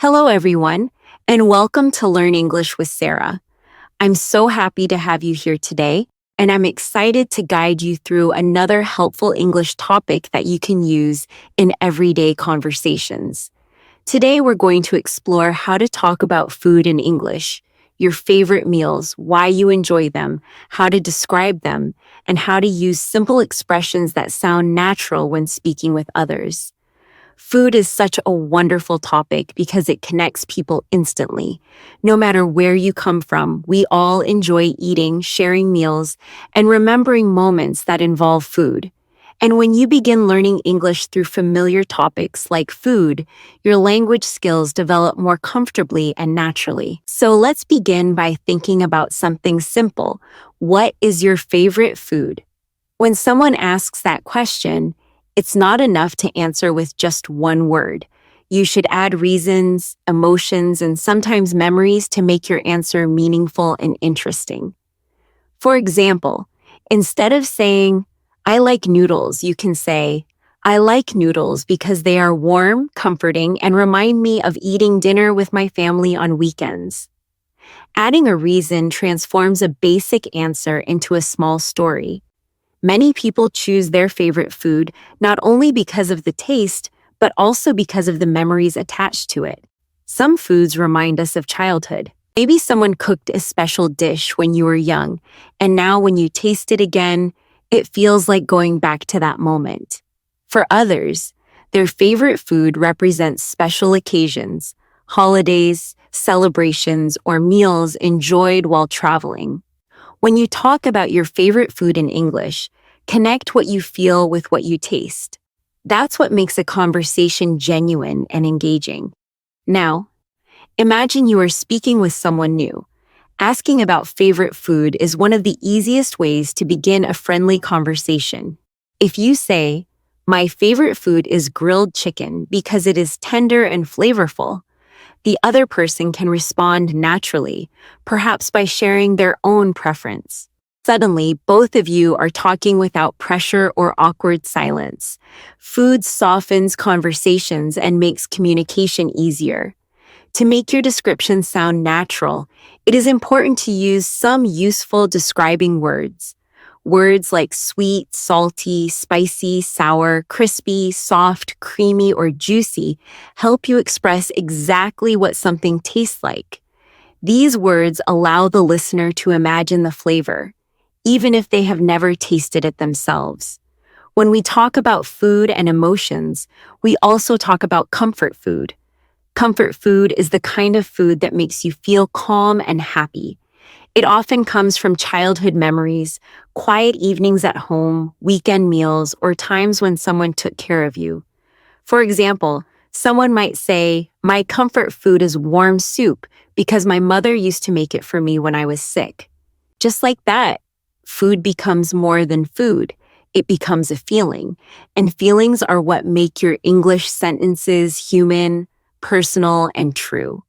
Hello, everyone, and welcome to Learn English with Sara. I'm so happy to have you here today, and I'm excited to guide you through another helpful English topic that you can use in everyday conversations. Today, we're going to explore how to talk about food in English, your favorite meals, why you enjoy them, how to describe them, and how to use simple expressions that sound natural when speaking with others. Food is such a wonderful topic because it connects people instantly. No matter where you come from, we all enjoy eating, sharing meals, and remembering moments that involve food. And when you begin learning English through familiar topics like food, your language skills develop more comfortably and naturally. So let's begin by thinking about something simple. What is your favorite food? When someone asks that question, it's not enough to answer with just one word. You should add reasons, emotions, and sometimes memories to make your answer meaningful and interesting. For example, instead of saying, "I like noodles," you can say, "I like noodles because they are warm, comforting, and remind me of eating dinner with my family on weekends." Adding a reason transforms a basic answer into a small story. Many people choose their favorite food not only because of the taste, but also because of the memories attached to it. Some foods remind us of childhood. Maybe someone cooked a special dish when you were young, and now when you taste it again, it feels like going back to that moment. For others, their favorite food represents special occasions, holidays, celebrations, or meals enjoyed while traveling. When you talk about your favorite food in English, connect what you feel with what you taste. That's what makes a conversation genuine and engaging. Now, imagine you are speaking with someone new. Asking about favorite food is one of the easiest ways to begin a friendly conversation. If you say, "My favorite food is grilled chicken because it is tender and flavorful," the other person can respond naturally, perhaps by sharing their own preference. Suddenly, both of you are talking without pressure or awkward silence. Food softens conversations and makes communication easier. To make your description sound natural, it is important to use some useful describing words. Words like sweet, salty, spicy, sour, crispy, soft, creamy, or juicy help you express exactly what something tastes like. These words allow the listener to imagine the flavor, even if they have never tasted it themselves. When we talk about food and emotions, we also talk about comfort food. Comfort food is the kind of food that makes you feel calm and happy. It often comes from childhood memories, quiet evenings at home, weekend meals, or times when someone took care of you. For example, someone might say, "My comfort food is warm soup because my mother used to make it for me when I was sick." Just like that, food becomes more than food. It becomes a feeling, and feelings are what make your English sentences human, personal, and true.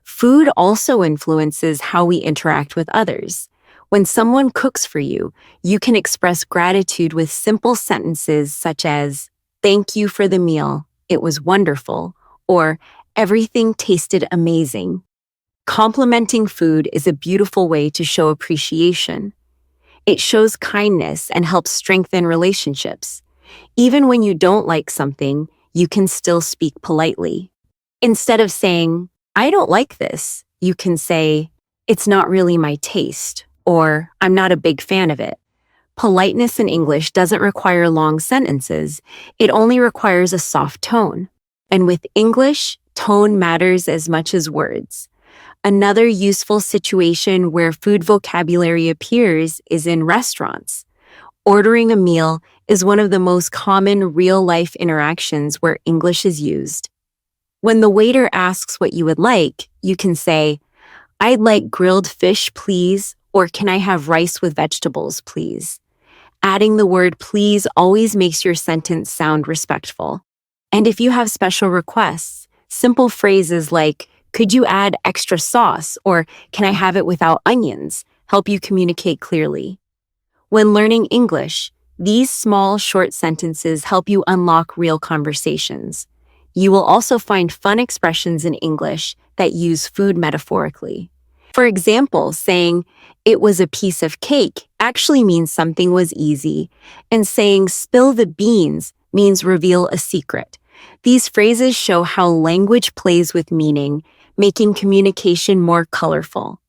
Food also influences how we interact with others. When someone cooks for you, you can express gratitude with simple sentences such as, "Thank you for the meal, it was wonderful," or "Everything tasted amazing." Complimenting food is a beautiful way to show appreciation. It shows kindness and helps strengthen relationships. Even when you don't like something, you can still speak politely. Instead of saying, "I don't like this," you can say, "It's not really my taste," or "I'm not a big fan of it." Politeness in English doesn't require long sentences. It only requires a soft tone. And with English, tone matters as much as words. Another useful situation where food vocabulary appears is in restaurants. Ordering a meal is one of the most common real-life interactions where English is used. When the waiter asks what you would like, you can say, "I'd like grilled fish, please," or "Can I have rice with vegetables, please?" Adding the word "please" always makes your sentence sound respectful. And if you have special requests, simple phrases like, "Could you add extra sauce?" or "Can I have it without onions?" help you communicate clearly. When learning English, these small, short sentences help you unlock real conversations. You will also find fun expressions in English that use food metaphorically. For example, saying, "It was a piece of cake" actually means something was easy, and saying, "Spill the beans" means reveal a secret. These phrases show how language plays with meaning, making communication more colorful.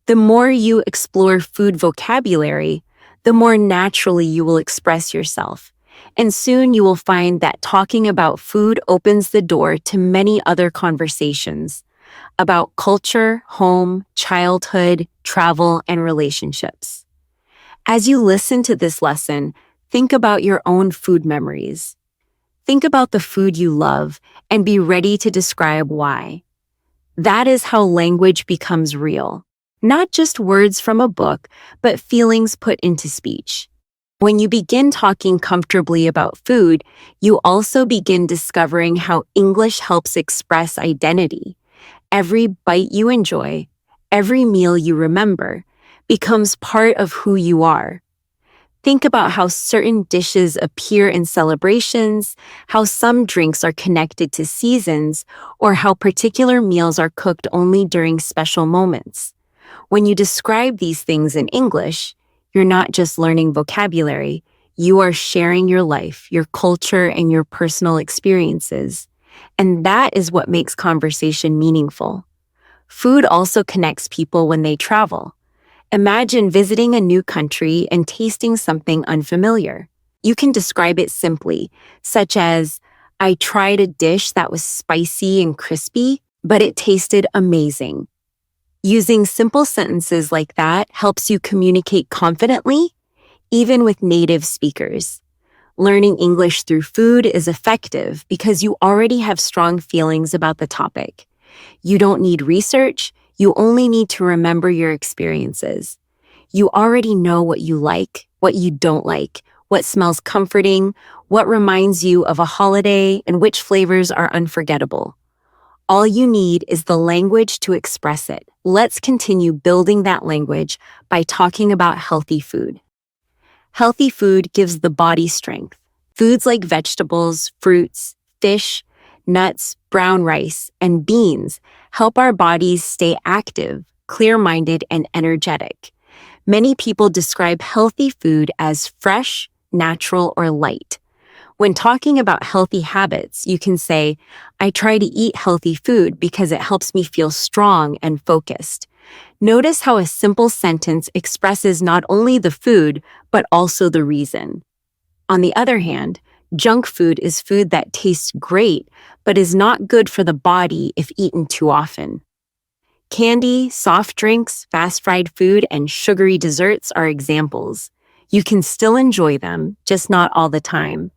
The more you explore food vocabulary, the more naturally you will express yourself. And soon you will find that talking about food opens the door to many other conversations about culture, home, childhood, travel, and relationships. As you listen to this lesson, think about your own food memories. Think about the food you love and be ready to describe why. That is how language becomes real. Not just words from a book, but feelings put into speech. When you begin talking comfortably about food, you also begin discovering how English helps express identity. Every bite you enjoy, every meal you remember, becomes part of who you are. Think about how certain dishes appear in celebrations, how some drinks are connected to seasons, or how particular meals are cooked only during special moments. When you describe these things in English, you're not just learning vocabulary, you are sharing your life, your culture, and your personal experiences. And that is what makes conversation meaningful. Food also connects people when they travel. Imagine visiting a new country and tasting something unfamiliar. You can describe it simply, such as, "I tried a dish that was spicy and crispy, but it tasted amazing." Using simple sentences like that helps you communicate confidently, even with native speakers. Learning English through food is effective because you already have strong feelings about the topic. You don't need research, you only need to remember your experiences. You already know what you like, what you don't like, what smells comforting, what reminds you of a holiday, and which flavors are unforgettable. All you need is the language to express it. Let's continue building that language by talking about healthy food. Healthy food gives the body strength. Foods like vegetables, fruits, fish, nuts, brown rice, and beans help our bodies stay active, clear-minded, and energetic. Many people describe healthy food as fresh, natural, or light. When talking about healthy habits, you can say, "I try to eat healthy food because it helps me feel strong and focused." Notice how a simple sentence expresses not only the food, but also the reason. On the other hand, junk food is food that tastes great, but is not good for the body if eaten too often. Candy, soft drinks, fast-fried food, and sugary desserts are examples. You can still enjoy them, just not all the time.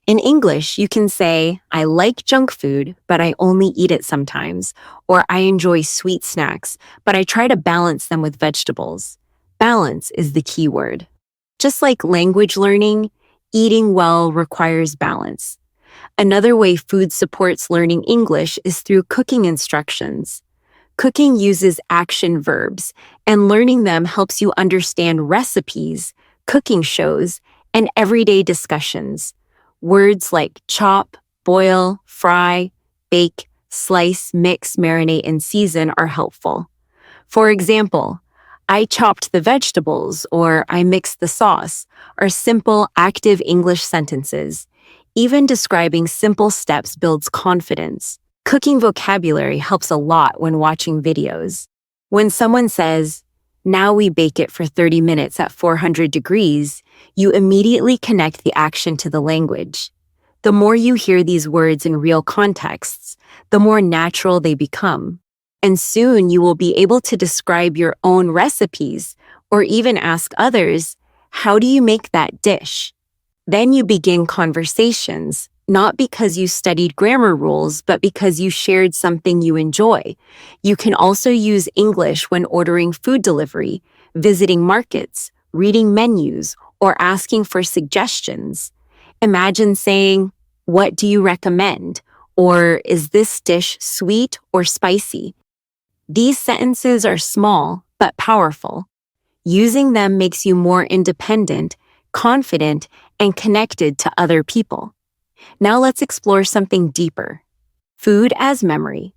In English, you can say, "I like junk food, but I only eat it sometimes," or "I enjoy sweet snacks, but I try to balance them with vegetables." Balance is the key word. Just like language learning, eating well requires balance. Another way food supports learning English is through cooking instructions. Cooking uses action verbs, and learning them helps you understand recipes, cooking shows, and everyday discussions. Words like chop, boil, fry, bake, slice, mix, marinate, and season are helpful. For example, "I chopped the vegetables" or "I mixed the sauce" are simple, active English sentences. Even describing simple steps builds confidence. Cooking vocabulary helps a lot when watching videos. When someone says, "Now we bake it for 30 minutes at 400 degrees, you immediately connect the action to the language. The more you hear these words in real contexts, the more natural they become. And soon you will be able to describe your own recipes or even ask others, "How do you make that dish?" Then you begin conversations, not because you studied grammar rules, but because you shared something you enjoy. You can also use English when ordering food delivery, visiting markets, reading menus, or asking for suggestions. Imagine saying, "What do you recommend?" or "Is this dish sweet or spicy?" These sentences are small but powerful. Using them makes you more independent, confident, and connected to other people. Now let's explore something deeper. Food as memory.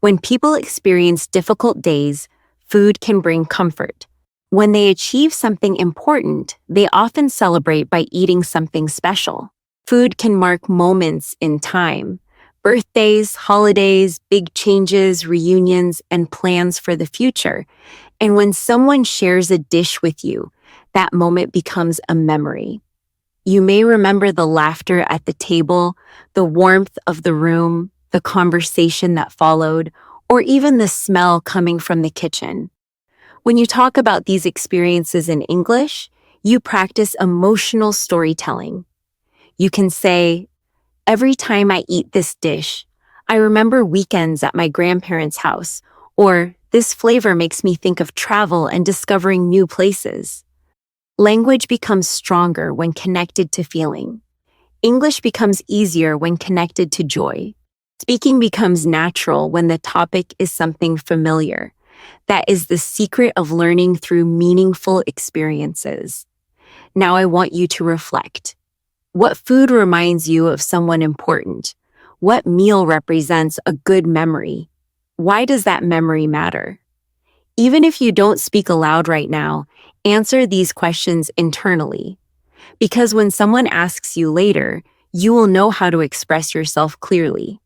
When people experience difficult days, food can bring comfort. When they achieve something important, they often celebrate by eating something special. Food can mark moments in time. Birthdays, holidays, big changes, reunions, and plans for the future. And when someone shares a dish with you, that moment becomes a memory. You may remember the laughter at the table, the warmth of the room, the conversation that followed, or even the smell coming from the kitchen. When you talk about these experiences in English, you practice emotional storytelling. You can say, "Every time I eat this dish, I remember weekends at my grandparents' house," or "This flavor makes me think of travel and discovering new places." Language becomes stronger when connected to feeling. English becomes easier when connected to joy. Speaking becomes natural when the topic is something familiar. That is the secret of learning through meaningful experiences. Now I want you to reflect. What food reminds you of someone important? What meal represents a good memory? Why does that memory matter? Even if you don't speak aloud right now, answer these questions internally. Because when someone asks you later, you will know how to express yourself clearly.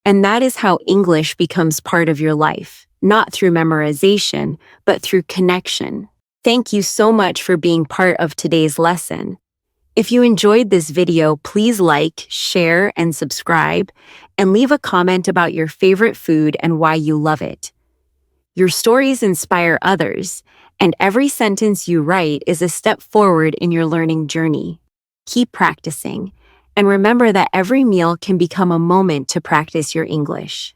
And that is how English becomes part of your life, not through memorization, but through connection. Thank you so much for being part of today's lesson. If you enjoyed this video, please like, share, and subscribe, and leave a comment about your favorite food and why you love it. Your stories inspire others, and every sentence you write is a step forward in your learning journey. Keep practicing, and remember that every meal can become a moment to practice your English.